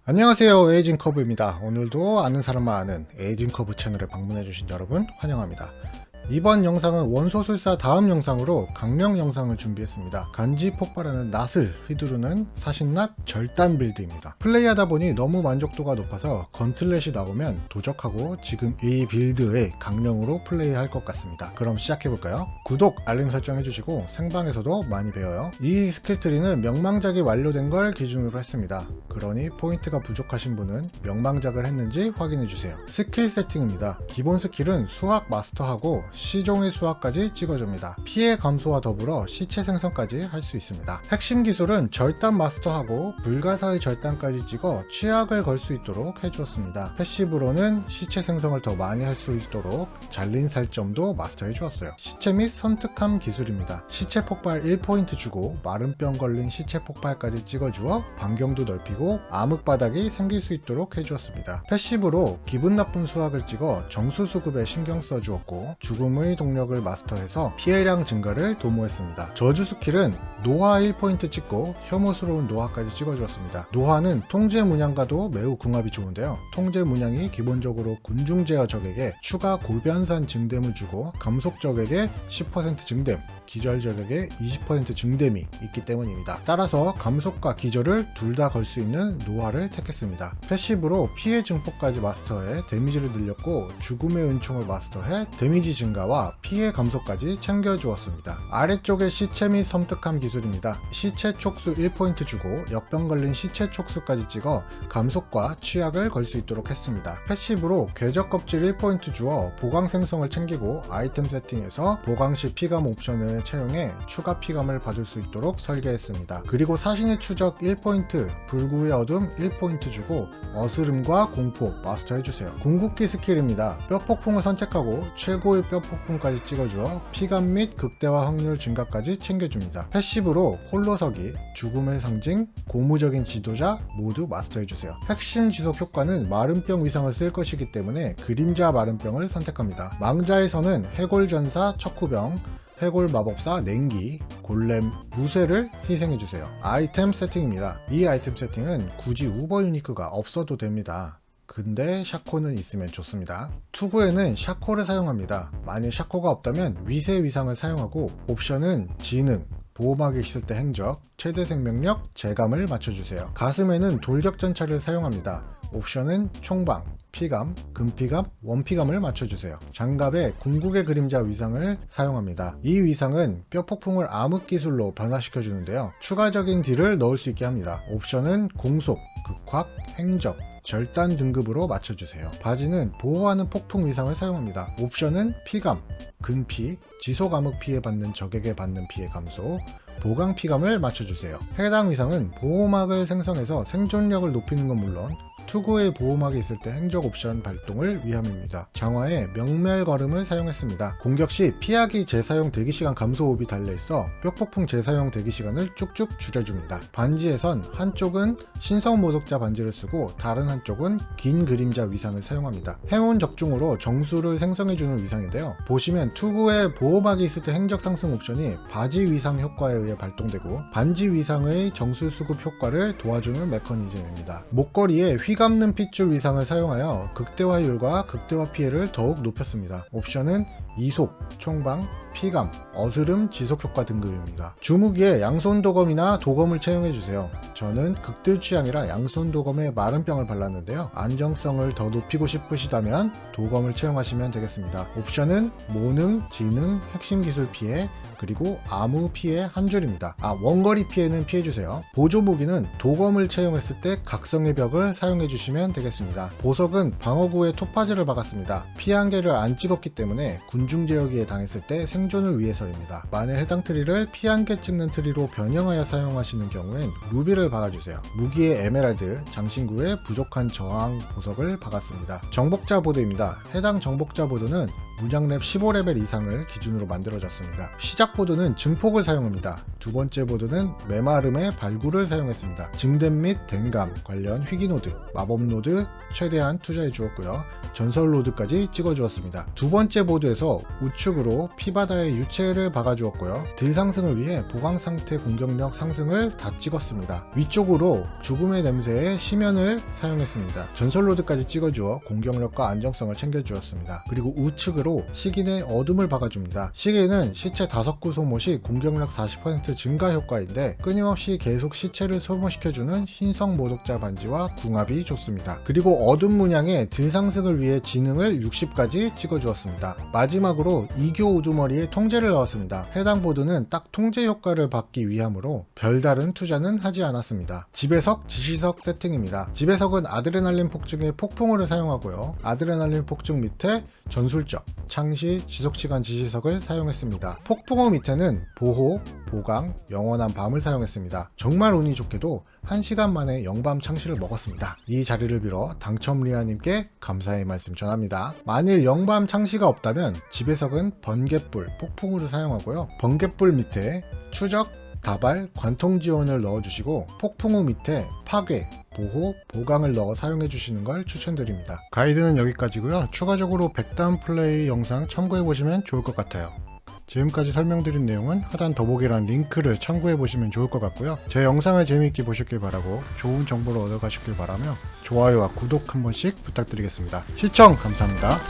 안녕하세요, 에이징 커브입니다. 오늘도 아는 사람만 아는 에이징 커브 채널에 방문해주신 여러분 환영합니다. 이번 영상은 원소술사 다음 영상으로 강령 영상을 준비했습니다. 간지 폭발하는 낫을 휘두르는 사신낫 절단 빌드입니다. 플레이하다 보니 너무 만족도가 높아서 건틀렛이 나오면 도적하고 지금 이 빌드의 강령으로 플레이할 것 같습니다. 그럼 시작해볼까요? 구독, 알림 설정 해주시고 생방에서도 많이 배워요. 이 스킬트리는 명망작이 완료된 걸 기준으로 했습니다. 그러니 포인트가 부족하신 분은 명망작을 했는지 확인해주세요. 스킬 세팅입니다. 기본 스킬은 수학 마스터하고 시종의 수학까지 찍어줍니다. 피해 감소와 더불어 시체 생성까지 할 수 있습니다. 핵심 기술은 절단 마스터하고 불가사의 절단까지 찍어 취약을 걸 수 있도록 해주었습니다. 패시브로는 시체 생성을 더 많이 할 수 있도록 잘린 살점도 마스터해 주었어요. 시체 및 선특함 기술입니다. 시체 폭발 1포인트 주고 마른 병 걸린 시체 폭발까지 찍어주어 반경도 넓히고 암흑 바닥이 생길 수 있도록 해주었습니다. 패시브로 기분 나쁜 수학을 찍어 정수 수급에 신경 써주었고 죽음의 동력을 마스터해서 피해량 증가를 도모했습니다. 저주 스킬은 노화 1포인트 찍고 혐오스러운 노화까지 찍어주었습니다. 노화는 통제 문양과도 매우 궁합이 좋은데요. 통제 문양이 기본적으로 군중 제어 적에게 추가 고변산 증댐을 주고 감속 적에게 10% 증댐, 기절 적에게 20% 증댐이 있기 때문입니다. 따라서 감속과 기절을 둘 다 걸 수 있는 노화를 택했습니다. 패시브로 피해 증폭까지 마스터해 데미지를 늘렸고 죽음의 은총을 마스터해 데미지 증가와 피해 감소까지 챙겨주었습니다. 아래쪽에 시체 및 섬뜩함 기술입니다. 시체 촉수 1포인트 주고 역병 걸린 시체 촉수까지 찍어 감속과 취약을 걸 수 있도록 했습니다. 패시브로 궤적 껍질 1포인트 주어 보강 생성을 챙기고 아이템 세팅에서 보강 시 피감 옵션을 채용해 추가 피감을 받을 수 있도록 설계했습니다. 그리고 사신의 추적 1포인트, 불구의 어둠 1포인트 주고 어스름과 공포 마스터해주세요. 궁극기 스킬입니다. 뼈폭풍을 선택하고 최고의 뼈폭풍까지 찍어주어 피감 및 극대화 확률 증가까지 챙겨줍니다. 패시브로 홀로서기, 죽음의 상징, 고무적인 지도자 모두 마스터해주세요. 핵심 지속 효과는 마른병 위상을 쓸 것이기 때문에 그림자 마른병을 선택합니다. 망자에서는 해골전사, 척후병, 해골 마법사, 냉기, 골렘, 무쇠를 희생해주세요. 아이템 세팅입니다. 이 아이템 세팅은 굳이 우버 유니크가 없어도 됩니다. 근데 샤코는 있으면 좋습니다. 투구에는 샤코를 사용합니다. 만일 샤코가 없다면 위세 위상을 사용하고 옵션은 지능, 보호막이 있을 때 행적, 최대 생명력, 재감을 맞춰주세요. 가슴에는 돌격전차를 사용합니다. 옵션은 총방, 피감, 금피감, 원피감을 맞춰주세요. 장갑에 궁극의 그림자 위상을 사용합니다. 이 위상은 뼈폭풍을 암흑 기술로 변화시켜주는데요. 추가적인 딜을 넣을 수 있게 합니다. 옵션은 공속, 극확, 행적, 절단 등급으로 맞춰주세요. 바지는 보호하는 폭풍 위상을 사용합니다. 옵션은 피감, 근피, 지속 암흑 피해 받는 적에게 받는 피해 감소, 보강 피감을 맞춰주세요. 해당 위상은 보호막을 생성해서 생존력을 높이는 건 물론 투구의 보호막이 있을 때 행적 옵션 발동을 위함입니다. 장화에 명멸걸음을 사용했습니다. 공격 시 피하기 재사용 대기시간 감소 옵이 달려있어 뼈폭풍 재사용 대기시간을 쭉쭉 줄여줍니다. 반지에선 한쪽은 신성 모독자 반지를 쓰고 다른 한쪽은 긴 그림자 위상을 사용합니다. 행운 적중으로 정수를 생성해주는 위상인데요. 보시면 투구에 보호막이 있을 때 행적 상승 옵션이 바지 위상 효과에 의해 발동되고 반지 위상의 정수 수급 효과를 도와주는 메커니즘입니다. 목걸이에 휘감는 핏줄 위상을 사용하여 극대화율과 극대화 피해를 더욱 높였습니다. 옵션은 이속, 총방, 피감, 어스름, 지속효과 등급입니다. 주무기에 양손 도검이나 도검을 채용해주세요. 저는 극딜 취향이라 양손 도검에 마른병을 발랐는데요. 안정성을 더 높이고 싶으시다면 도검을 채용하시면 되겠습니다. 옵션은 모능, 지능, 핵심 기술 피해, 그리고 아무 피해 한 줄입니다. 원거리 피해는 피해주세요. 보조 무기는 도검을 채용했을 때 각성의 벽을 사용해주시면 되겠습니다. 보석은 방어구에 토파즈를 박았습니다. 피한개를 안 찍었기 때문에 군중 제어기에 당했을 때 생존을 위해서입니다. 만일 해당 트리를 피한개 찍는 트리로 변형하여 사용하시는 경우엔 루비를 박아주세요. 무기에 에메랄드, 장신구에 부족한 저항 보석을 박았습니다. 정복자 보드입니다. 해당 정복자 보드는 문양랩 15레벨 이상을 기준으로 만들어졌습니다. 시작 보드는 증폭을 사용합니다. 두 번째 보드는 메마름의 발굴을 사용했습니다. 증댐 및 댕감 관련 희귀 노드, 마법 노드 최대한 투자해 주었고요. 전설 로드까지 찍어 주었습니다. 두 번째 보드에서 우측으로 피바다의 유체를 박아 주었고요. 딜 상승을 위해 보강 상태 공격력 상승을 다 찍었습니다. 위쪽으로 죽음의 냄새의 심연을 사용했습니다. 전설 로드까지 찍어 주어 공격력과 안정성을 챙겨 주었습니다. 그리고 우측으로 식인의 어둠을 박아 줍니다. 식인은 시체 5구 소모 시 공격력 40% 증가 효과인데 끊임없이 계속 시체를 소모시켜주는 신성 모독자 반지와 궁합이 좋습니다. 그리고 어둠 문양의 딜 상승을 위해 지능을 60까지 찍어주었습니다. 마지막으로 이교 우두머리의 통제를 넣었습니다. 해당 보드는 딱 통제 효과를 받기 위함으로 별다른 투자는 하지 않았습니다. 지배석, 지시석 세팅입니다. 지배석은 아드레날린 폭증의 폭풍우를 사용하고요. 아드레날린 폭증 밑에 전술적, 창시, 지속시간 지시석을 사용했습니다. 폭풍우 밑에는 보호, 보강, 영원한 밤을 사용했습니다. 정말 운이 좋게도 1시간 만에 영밤 창시를 먹었습니다. 이 자리를 빌어 당첨 리아님께 감사의 말씀 전합니다. 만일 영밤 창시가 없다면 지배석은 번갯불, 폭풍우를 사용하고요. 번갯불 밑에 추적, 다발, 관통 지원을 넣어주시고 폭풍우 밑에 파괴, 보호, 보강을 넣어 사용해 주시는 걸 추천드립니다. 가이드는 여기까지고요. 추가적으로 백단 플레이 영상 참고해 보시면 좋을 것 같아요. 지금까지 설명드린 내용은 하단 더보기란 링크를 참고해 보시면 좋을 것 같고요. 제 영상을 재미있게 보셨길 바라고 좋은 정보를 얻어 가셨길 바라며 좋아요와 구독 한 번씩 부탁드리겠습니다. 시청 감사합니다.